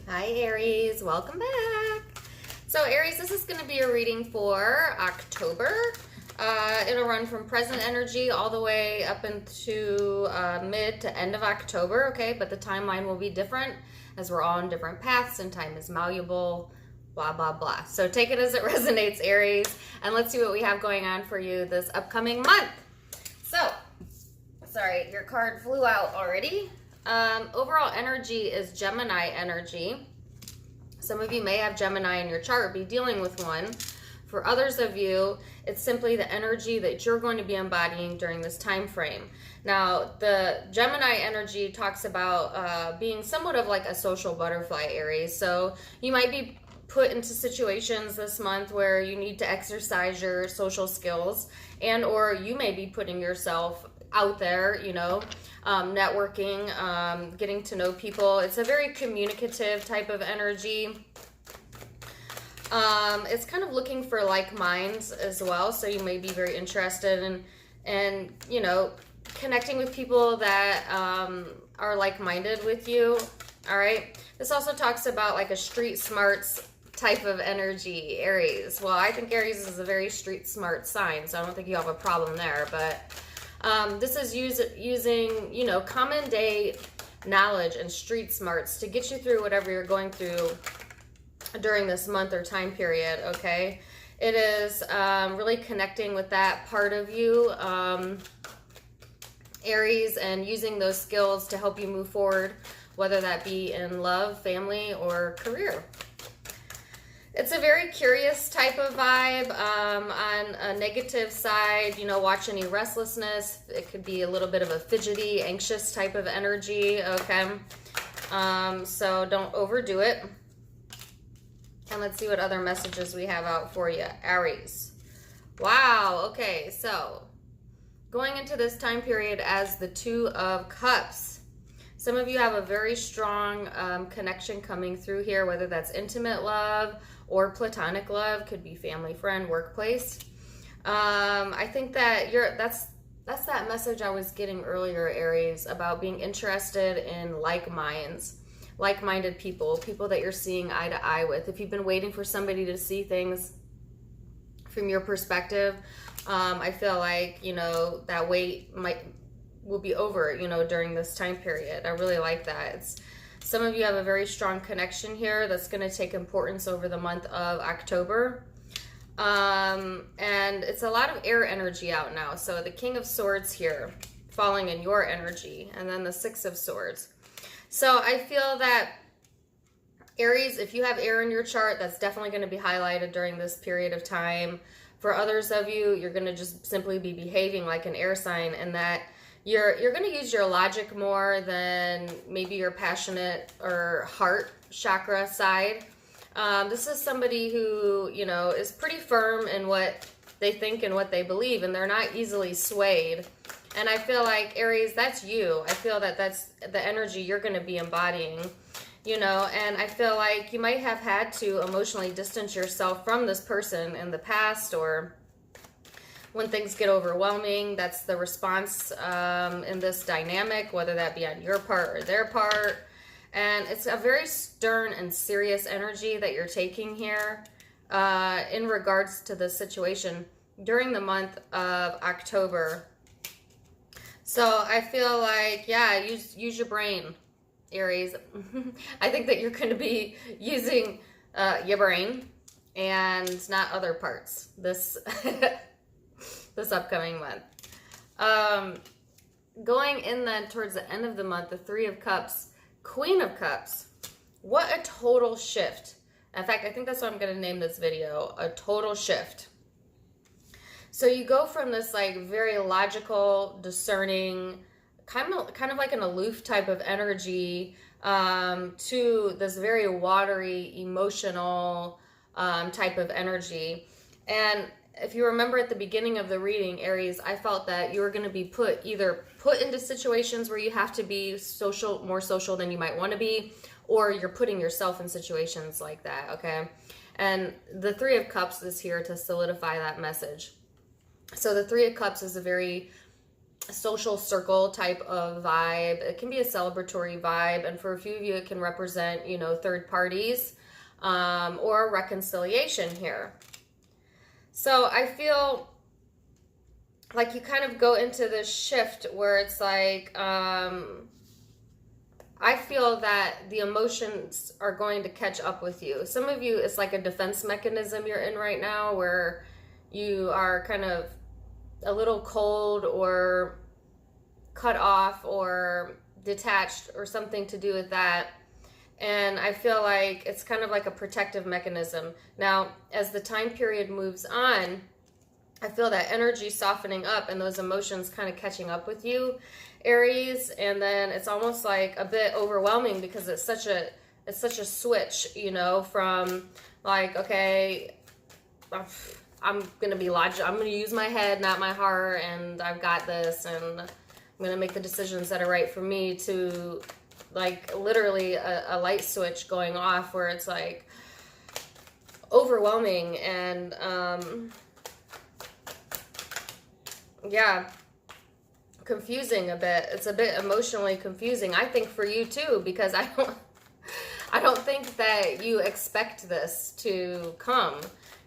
Hi Aries, welcome back. So Aries, this is going to be a reading for October. It'll run from present energy all the way up into mid to end of October, okay? But the timeline will be different as we're all on different paths and time is malleable, blah, blah, blah. So take it as it resonates, Aries, and let's see what we have going on for you this upcoming month. So, sorry, your card flew out already. Overall energy is Gemini energy. Some of you may have Gemini in your chart, be dealing with one. For others of you, it's simply the energy that you're going to be embodying during this time frame. Now, the Gemini energy talks about being somewhat of like a social butterfly, Aries. So you might be put into situations this month where you need to exercise your social skills, and or you may be putting yourself out there, you know, networking, getting to know people. It's a very communicative type of energy. It's kind of looking for like minds as well, so you may be very interested in you know, connecting with people that are like-minded with you. All right, this also talks about like a street smarts type of energy, Aries. Well, I think Aries is a very street smart sign, so I don't think you have a problem there, but this is using, you know, common day knowledge and street smarts to get you through whatever you're going through during this month or time period, okay? It is really connecting with that part of you, Aries, and using those skills to help you move forward, whether that be in love, family, or career. It's a very curious type of vibe. On a negative side, you know, watch any restlessness. It could be a little bit of a fidgety, anxious type of energy, okay? So don't overdo it. And let's see what other messages we have out for you, Aries. Wow, okay, so going into this time period as the Two of Cups. Some of you have a very strong connection coming through here, whether that's intimate love or platonic love, could be family, friend, workplace. I think that that's that message I was getting earlier, Aries, about being interested in like-minded people, people that you're seeing eye to eye with. If you've been waiting for somebody to see things from your perspective, I feel like, you know, that wait will be over, you know, during this time period. I really like that. Some of you have a very strong connection here that's going to take importance over the month of October. And it's a lot of air energy out now. So the King of Swords here falling in your energy, and then the Six of Swords. So I feel that, Aries, if you have air in your chart, that's definitely going to be highlighted during this period of time. For others of you, you're going to just simply be behaving like an air sign, and that you're going to use your logic more than maybe your passionate or heart chakra side. This is somebody who, you know, is pretty firm in what they think and what they believe, and they're not easily swayed. And I feel like, Aries, that's you. I feel that that's the energy you're going to be embodying, you know, and I feel like you might have had to emotionally distance yourself from this person in the past, or when things get overwhelming. That's the response in this dynamic, whether that be on your part or their part. And it's a very stern and serious energy that you're taking here in regards to this situation during the month of October. So I feel like, yeah, use your brain, Aries. I think that you're going to be using your brain and not other parts this this upcoming month. Going in then towards the end of the month, the Three of Cups, Queen of Cups. What a total shift. In fact, I think that's what I'm going to name this video, a total shift. So you go from this like very logical, discerning, kind of like an aloof type of energy to this very watery, emotional type of energy. And if you remember at the beginning of the reading, Aries, I felt that you were going to be either put into situations where you have to be more social than you might want to be, or you're putting yourself in situations like that, okay? And the Three of Cups is here to solidify that message. So the Three of Cups is a very social circle type of vibe. It can be a celebratory vibe, and for a few of you it can represent, you know, third parties, or reconciliation here. So I feel like you kind of go into this shift where it's like, I feel that the emotions are going to catch up with you. Some of you, it's like a defense mechanism you're in right now where you are kind of a little cold or cut off or detached or something to do with that. And I feel like it's kind of like a protective mechanism. Now, as the time period moves on, I feel that energy softening up and those emotions kind of catching up with you, Aries, and then it's almost like a bit overwhelming because it's such a switch, you know, from like, okay, I'm going to be logical. I'm going to use my head, not my heart, and I've got this, and I'm going to make the decisions that are right for me, to like literally a light switch going off where it's like overwhelming and, yeah, confusing a bit. It's a bit emotionally confusing, I think, for you too, because I don't think that you expect this to come.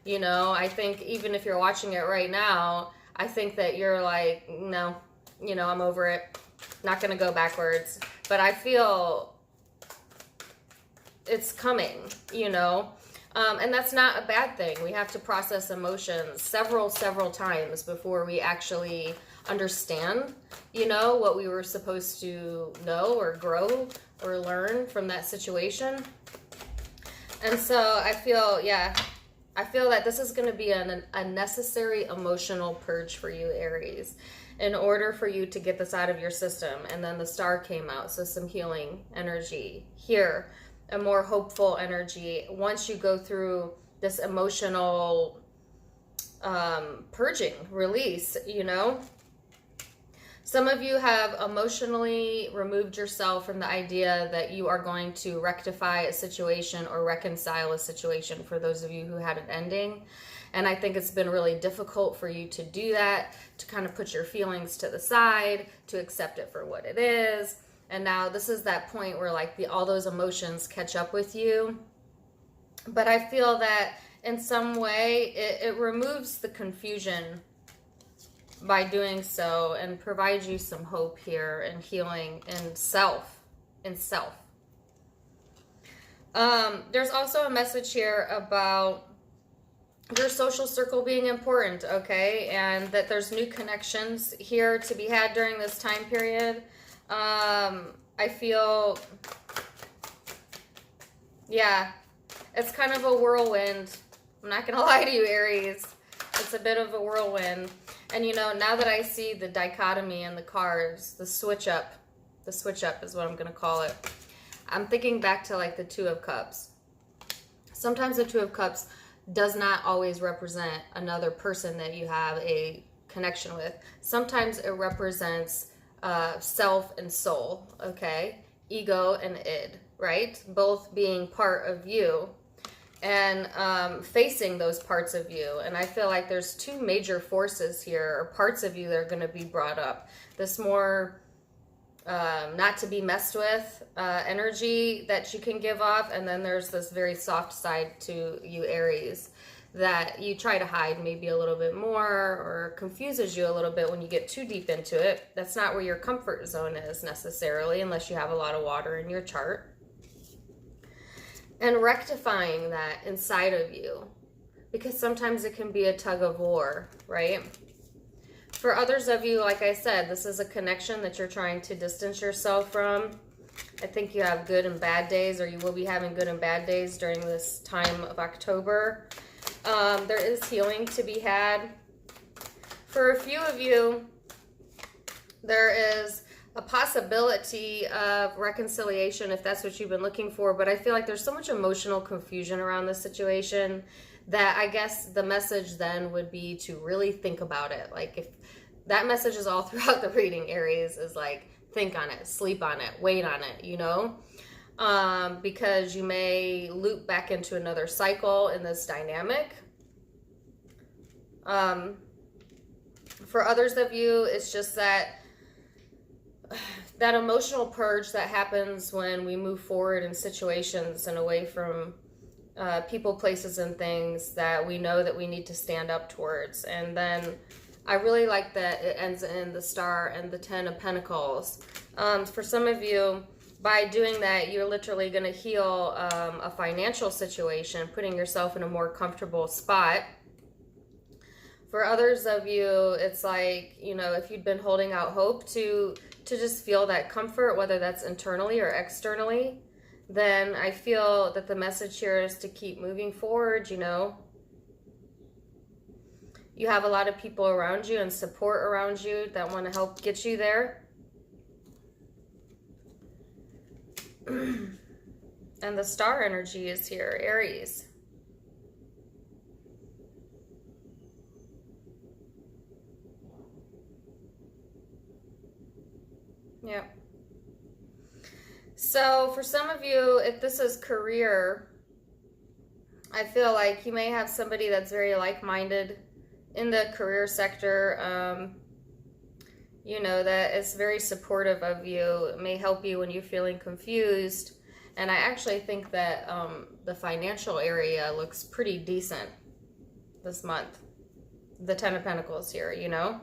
You know, I think even if you're watching it right now, I think that you're like, no, you know, I'm over it. Not going to go backwards. But I feel it's coming, you know. And that's not a bad thing. We have to process emotions several times before we actually understand, you know, what we were supposed to know or grow or learn from that situation. And so I feel, yeah, I feel that this is going to be a necessary emotional purge for you, Aries, in order for you to get this out of your system. And then the star came out, so some healing energy here, a more hopeful energy once you go through this emotional purging, release, you know. Some of you have emotionally removed yourself from the idea that you are going to rectify a situation or reconcile a situation, for those of you who had an ending. And I think it's been really difficult for you to do that, to kind of put your feelings to the side, to accept it for what it is. And now this is that point where like all those emotions catch up with you. But I feel that in some way it removes the confusion by doing so and provides you some hope here and healing in self. There's also a message here about your social circle being important, okay? And that there's new connections here to be had during this time period. I feel, yeah, it's kind of a whirlwind. I'm not gonna lie to you, Aries. It's a bit of a whirlwind. And you know, now that I see the dichotomy in the cards, the switch up is what I'm gonna call it. I'm thinking back to like the Two of Cups. Sometimes the Two of Cups does not always represent another person that you have a connection with. Sometimes it represents self and soul, okay? Ego and id, right? Both being part of you and facing those parts of you. And I feel like there's two major forces here, or parts of you that are going to be brought up. This more not to be messed with energy that you can give off, and then there's this very soft side to you, Aries, that you try to hide maybe a little bit more, or confuses you a little bit when you get too deep into it. That's not where your comfort zone is necessarily, unless you have a lot of water in your chart. And rectifying that inside of you, because sometimes it can be a tug of war, right? For others of you, like I said, this is a connection that you're trying to distance yourself from. I think you have good and bad days, or you will be having good and bad days during this time of October. There is healing to be had. For a few of you, there is a possibility of reconciliation if that's what you've been looking for, but I feel like there's so much emotional confusion around this situation that I guess the message then would be to really think about it. Like, if that message is all throughout the reading, Aries, is like, think on it, sleep on it, wait on it, you know? Because you may loop back into another cycle in this dynamic. For others of you, it's just that that emotional purge that happens when we move forward in situations and away from people, places, and things that we know that we need to stand up towards. And then I really like that it ends in the Star and the 10 of Pentacles. For some of you, by doing that, you're literally going to heal a financial situation, putting yourself in a more comfortable spot. For others of you, it's like, you know, if you've been holding out hope to just feel that comfort, whether that's internally or externally, then I feel that the message here is to keep moving forward. You know, you have a lot of people around you and support around you that want to help get you there. And the Star energy is here, Aries. Yeah. So for some of you, if this is career, I feel like you may have somebody that's very like-minded in the career sector, you know, that is very supportive of you. It may help you when you're feeling confused. And I actually think that the financial area looks pretty decent this month. The 10 of Pentacles here, you know.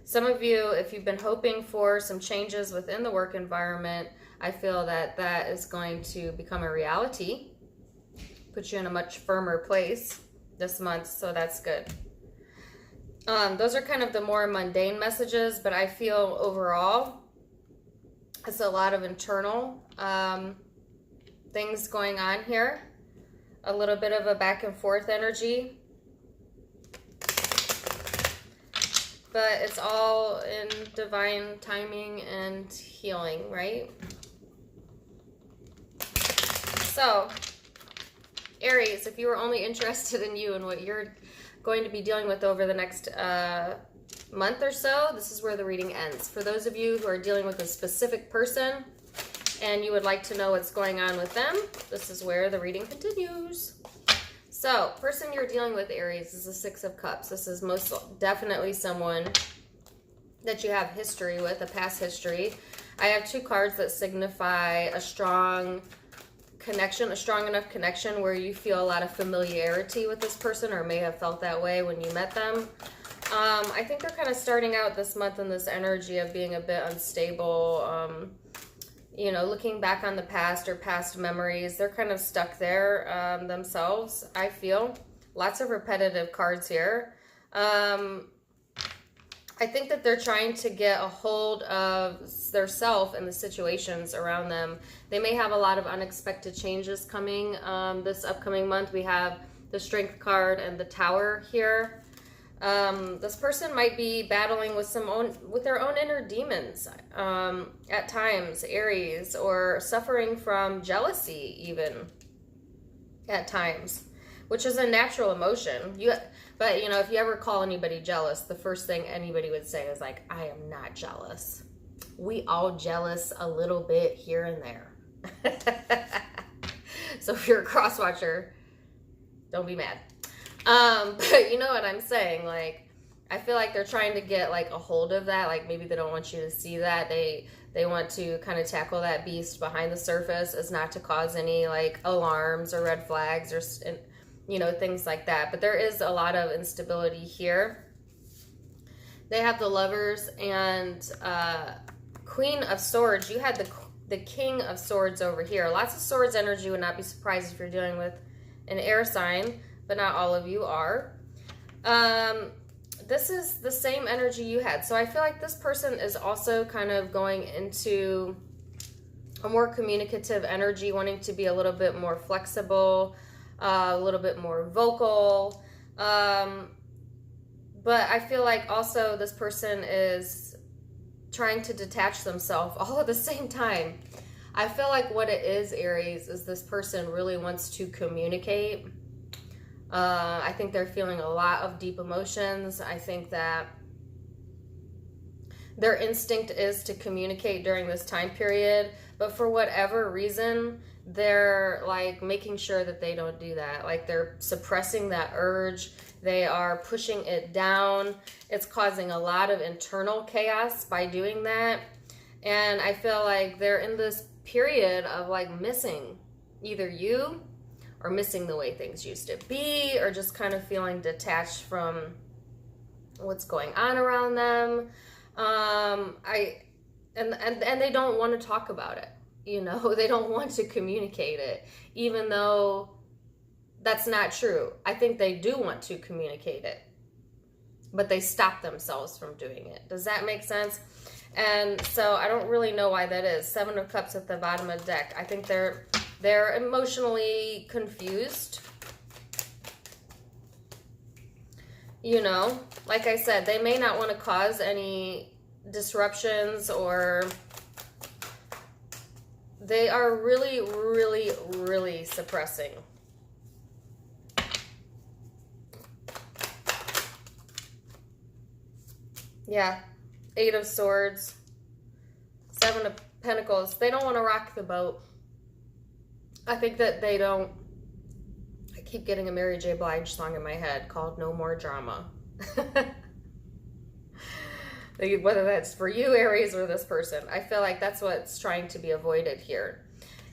Some of you, if you've been hoping for some changes within the work environment, I feel that that is going to become a reality. Put you in a much firmer place this month, so that's good. Those are kind of the more mundane messages, but I feel overall it's a lot of internal things going on here. A little bit of a back and forth energy. But it's all in divine timing and healing, right? So, Aries, if you were only interested in you and what you're going to be dealing with over the next month or so, this is where the reading ends. For those of you who are dealing with a specific person and you would like to know what's going on with them, this is where the reading continues. So, person you're dealing with, Aries, is the 6 of Cups. This is most definitely someone that you have history with, a past history. I have 2 cards that signify a strong connection, a strong enough connection where you feel a lot of familiarity with this person, or may have felt that way when you met them. I think they're kind of starting out this month in this energy of being a bit unstable, you know, looking back on the past or past memories. They're kind of stuck there themselves, I feel. Lots of repetitive cards here. I think that they're trying to get a hold of their self and the situations around them. They may have a lot of unexpected changes coming this upcoming month. We have the Strength card and the Tower here. This person might be battling with their own inner demons at times, Aries, or suffering from jealousy even at times, which is a natural emotion. But, you know, if you ever call anybody jealous, the first thing anybody would say is like, I am not jealous. We all jealous a little bit here and there. So if you're a cross watcher, don't be mad. But you know what I'm saying? Like, I feel like they're trying to get like a hold of that. Like maybe they don't want you to see that. They want to kind of tackle that beast behind the surface as not to cause any like alarms or red flags or, you know, things like that. But there is a lot of instability here. They have the Lovers and Queen of Swords. You had the King of Swords over here. Lots of swords energy. Would not be surprised if you're dealing with an air sign, but not all of you are. This is the same energy you had. So I feel like this person is also kind of going into a more communicative energy, wanting to be a little bit more flexible, a little bit more vocal. But I feel like also this person is trying to detach themselves all at the same time. I feel like what it is, Aries, is this person really wants to communicate. I think they're feeling a lot of deep emotions. I think that their instinct is to communicate during this time period, but for whatever reason, they're like making sure that they don't do that. Like they're suppressing that urge. They are pushing it down. It's causing a lot of internal chaos by doing that. And I feel like they're in this period of like missing either you, or missing the way things used to be, or just kind of feeling detached from what's going on around them. And they don't want to talk about it. You know, they don't want to communicate it, even though that's not true. I think they do want to communicate it, but they stop themselves from doing it. Does that make sense? And so I don't really know why that is. 7 of Cups at the bottom of the deck. I think they're emotionally confused. You know, like I said, they may not want to cause any disruptions, or they are really, really, really suppressing. Yeah, 8 of Swords, 7 of Pentacles. They don't want to rock the boat. I think that they don't. I keep getting a Mary J. Blige song in my head called No More Drama. Whether that's for you, Aries, or this person. I feel like that's what's trying to be avoided here.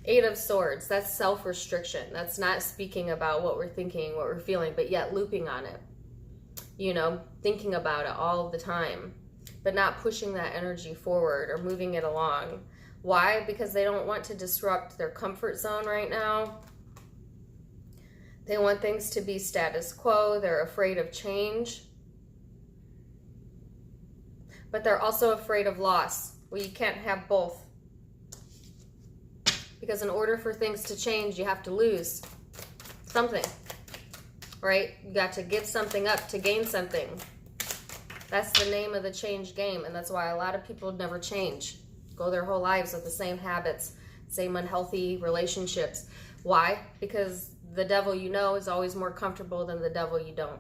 8 of Swords, that's self-restriction. That's not speaking about what we're thinking, what we're feeling, but yet looping on it. You know, thinking about it all the time, but not pushing that energy forward or moving it along. Why? Because they don't want to disrupt their comfort zone right now. They want things to be status quo. They're afraid of change. But they're also afraid of loss. Well, you can't have both. Because in order for things to change, you have to lose something. Right? You got to give something up to gain something. That's the name of the change game. And that's why a lot of people never change. Go their whole lives with the same habits, same unhealthy relationships. Why? Because the devil you know is always more comfortable than the devil you don't.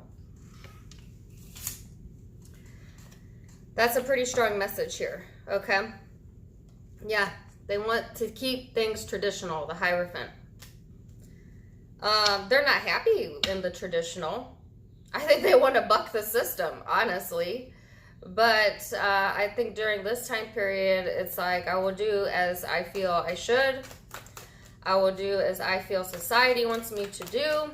That's a pretty strong message here, okay? Yeah, they want to keep things traditional, the Hierophant. They're not happy in the traditional. I think they want to buck the system, honestly. But I think during this time period, it's like, I will do as I feel I should. I will do as I feel society wants me to do.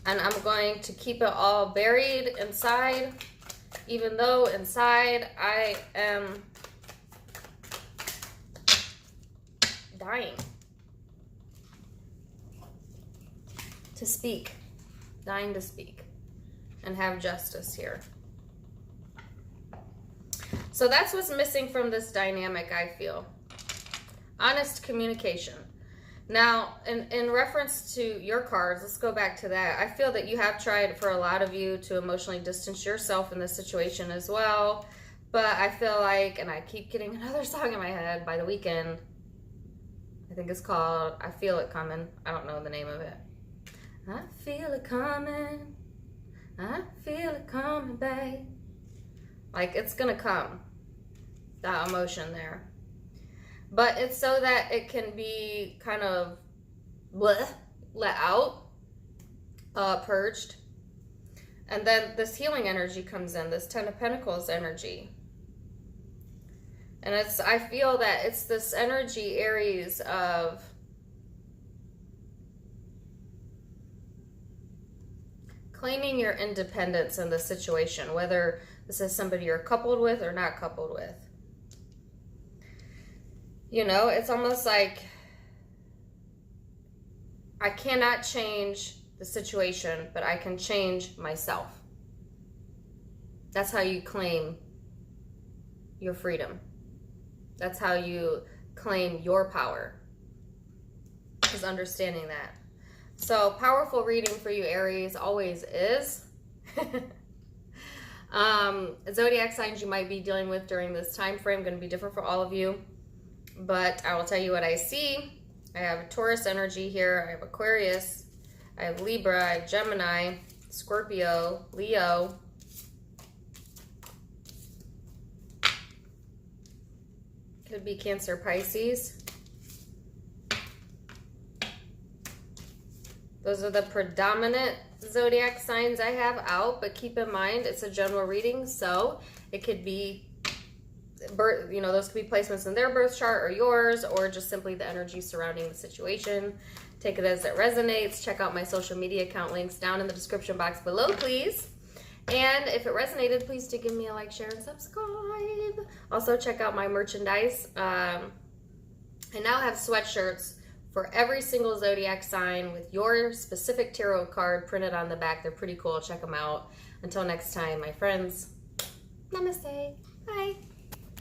And I'm going to keep it all buried inside, even though inside I am dying to speak, dying to speak and have justice here. So that's what's missing from this dynamic, I feel. Honest communication. Now, in reference to your cards, let's go back to that. I feel that you have tried, for a lot of you, to emotionally distance yourself in this situation as well. But I feel like, and I keep getting another song in my head by The Weeknd. I think it's called I Feel It Coming. I don't know the name of it. I feel it coming. I feel it coming, babe. Like, it's gonna come. That emotion there. But it's so that it can be kind of bleh, let out, purged. And then this healing energy comes in, this 10 of Pentacles energy. And I feel that it's this energy, Aries, of claiming your independence in the situation, whether this is somebody you're coupled with or not coupled with. You know, it's almost like I cannot change the situation, but I can change myself. That's how you claim your freedom. That's how you claim your power, is understanding that. So, powerful reading for you, Aries, always is. Zodiac signs you might be dealing with during this time frame going to be different for all of you. But I will tell you what I see. I have Taurus energy here. I have Aquarius. I have Libra. I have Gemini, Scorpio, Leo. Could be Cancer, Pisces. Those are the predominant zodiac signs I have out, but keep in mind it's a general reading. So It could be birth, you know, those could be placements in their birth chart or yours, or just simply the energy surrounding the situation. Take it as it resonates. Check out my social media account links down in the description box below, please. And if it resonated, please do give me a like, share, and subscribe. Also, check out my merchandise. I now have sweatshirts for every single zodiac sign with your specific tarot card printed on the back. They're pretty cool. Check them out. Until next time, my friends, namaste. Bye.